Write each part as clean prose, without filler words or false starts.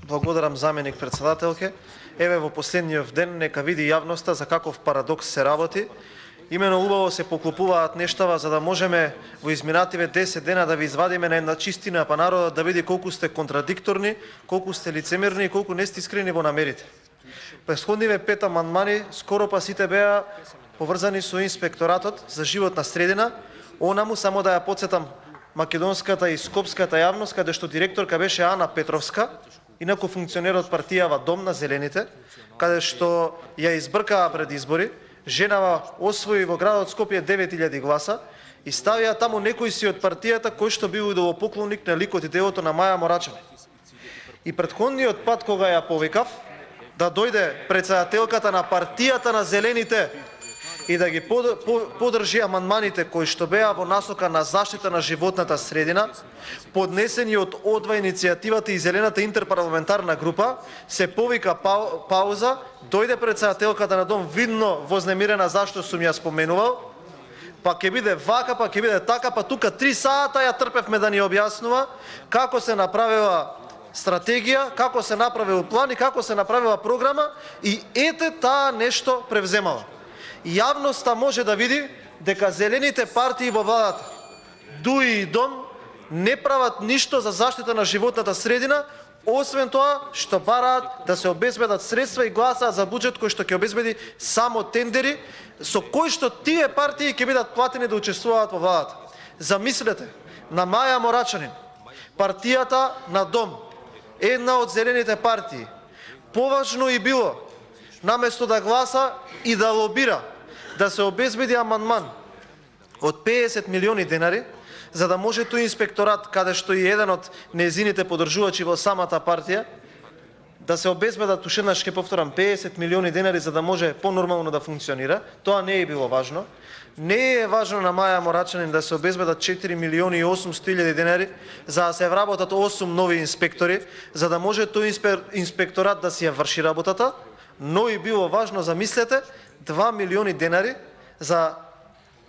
Благодарам, заменик председателке. Еве во последниот ден нека види јавноста за каков парадокс се работи. Имено убаво се поклопуваат нештава за да можеме во изминативе 10 дена да ви извадиме на една чистина, па народот да види колку сте контрадикторни, колку сте лицемерни и колку не сте искрени во намерите. Претходниве 5 амандмани скоро па сите беа поврзани со инспекторатот за животна средина. Онаму само да ја потсетам македонската и скопската јавност, каде што директорка беше Ана Петровска, инаку функционер од партијава Дом на зелените, каде што ја избркаа пред избори. Женава освои во градот Скопје 9000 гласа и ставија таму некој си од партијата кој што бил идолопоклоник на ликот и делото на Маја Морачани. И претходниот пат кога ја повикав да дојде председателката на партијата на зелените и да ги подржи амандманите кои што беа во насока на заштита на животната средина, поднесени од ОДВА иницијативата и Зелената интерпарламентарна група, се повика пауза, дојде председателката на Дом видно вознемирена зашто сум ја споменувал, па ќе биде вака, па ќе биде така, па тука 3 сата ја трпевме да ни објаснува како се направила стратегија, како се направил план и како се направила програма и ете таа нешто превземала. Јавноста може да види дека зелените партии во владата, ДУИ и Дом, не прават ништо за заштита на животната средина, освен тоа што бараат да се обезбедат средства и гласаат за буџет кој што ќе обезбеди само тендери, со кои што тие партии ќе бидат платени да учествуваат во владата. Замислете, на Маја Морачанин, партијата на Дом, една од зелените партии, поважно и било, наместо да гласа и да лобира, да се обезбеди амандман од 50 милиони денари, за да може тој инспекторат, каде што и еден од незините подржувачи во самата партија, да се обезбедат, уште еднаш ќе повторам, 50 милиони денари за да може понормално да функционира. Тоа не е било важно. Не е важно на Маја Морачанин да се обезбедат 4 милиони и 800 илјади денари за да се вработат 8 нови инспектори, за да може тој инспекторат да си ја врши работата, но и било важно, замислете, 2 милиони денари за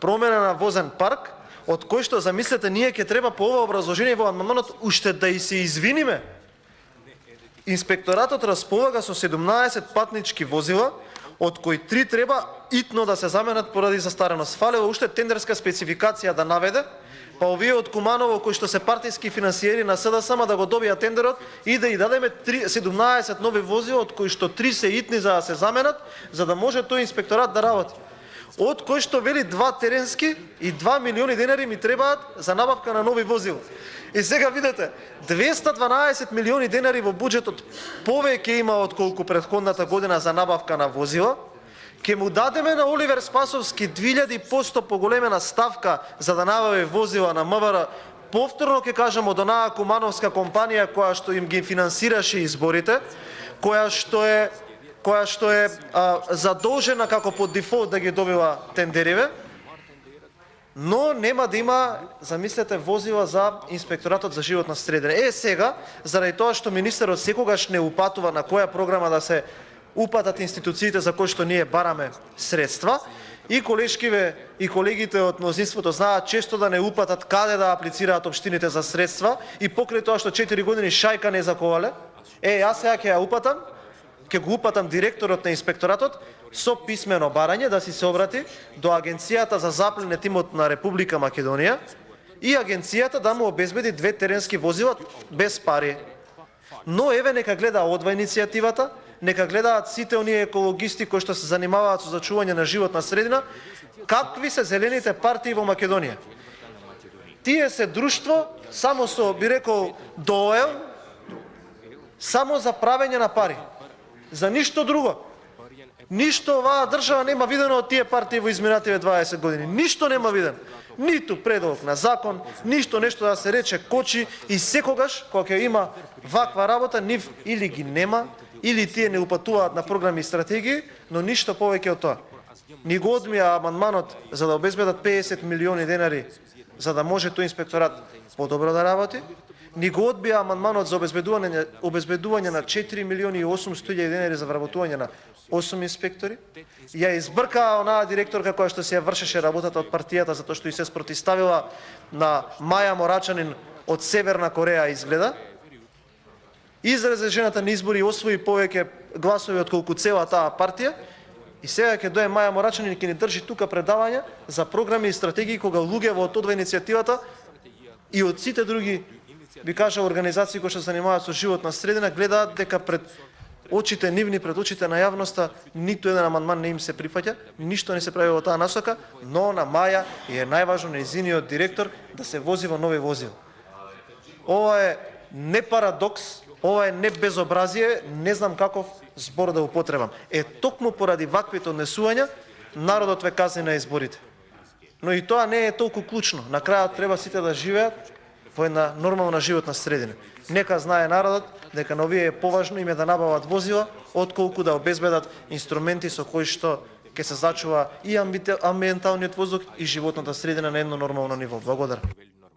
промена на возен парк, од кој што, замислете, ние ќе треба по ова образложение во амандманот уште да и се извиниме. Инспекторатот располага со 17 патнички возила, од кои 3 треба итно да се заменат поради застареност. Фалело уште тендерска спецификација да наведе, па овие од Куманово кои што се партиски финансиери на СДСМ да го добија тендерот и да и дадеме 17 нови возила, од кои што 3 се итни за да се заменат, за да може тој инспекторат да работи. Од кои што вели 2 теренски и 2 милиони денари ми требаат за набавка на нови возила. И сега видете, 212 милиони денари во буџетот повеќе има отколку претходната година за набавка на возила. Ке му дадеме на Оливер Спасовски 2000% поголемена ставка за да набави возила на МВР. Повторно ќе кажам од онаа кумановска компанија која што им ги финансираше изборите, која што е задолжена како по дефолт да ги добива тендериве, но нема да има, замислете, возила за инспекторатот за животна средина. Сега, заради тоа што министерот секогаш не упатува на која програма да се упатат институциите за кои што ние бараме средства, и колешкиве и колегите од мнозинството знаат често да не упатат каде да аплицираат општините за средства и покрај тоа што 4 години шајка не заковале, јас сега ќе ја упатам, ќе го упатам директорот на инспекторатот со писмено барање да си се обрати до Агенцијата за заплен тимот на Република Македонија и агенцијата да му обезбеди 2 теренски возила без пари. Но еве нека гледа ОДВА иницијативата, нека гледаат сите оние екологисти кои што се занимаваат со зачување на животна средина, какви се зелените партии во Македонија. Тие се друштво само со, би рекол, доел, само за правење на пари. За ништо друго. Ништо оваа држава нема видено од тие партии во изминативе 20 години. Ништо нема видено. Ниту предлог на закон, ништо нешто да се рече кочи и секогаш кога ќе има ваква работа, нив или ги нема, или тие не упатуваат на програми и стратегии, но ништо повеќе од тоа. Ни го одмија амандманот за да обезбедат 50 милиони денари за да може тој инспекторат подобро да работи. Ни го одбија амандманот за обезбедување на 4 милиони и 800 илјади денари за вработување на 8 инспектори. Ја избркаа онаа директорка која што се ја вршеше работата од партијата затоа што и се спротиставила на Маја Морачанин од Северна Кореја изгледа. излезе жената на избори и освои повеќе гласови отколку цела таа партија. И сега ќе дое Маја Морачанин и ќе ни држи тука предавања за програми и стратегии кога луѓе од одва иницијативата и од сите други, би кажа, организации кои што се занимаваат со животна средина, гледаат дека пред очите нивни, пред очите на јавноста, ниту еден амандман не им се прифаќа, ништо не се прави во таа насока, но на Маја и е најважно нејзиниот директор да се вози во нови возила. Ова е не парадокс, ова е не безобразие, не знам каков збор да употребам. Токму поради ваквите однесувања, народот ве казни на изборите. Но и тоа не е толку клучно. На крајот треба сите да живеат во една нормална животна средина. Нека знае народот дека на овие е поважно име да набават возила, отколку да обезбедат инструменти со кои што ќе се зачува и амбиенталниот воздух и животната средина на едно нормално ниво. Благодарам.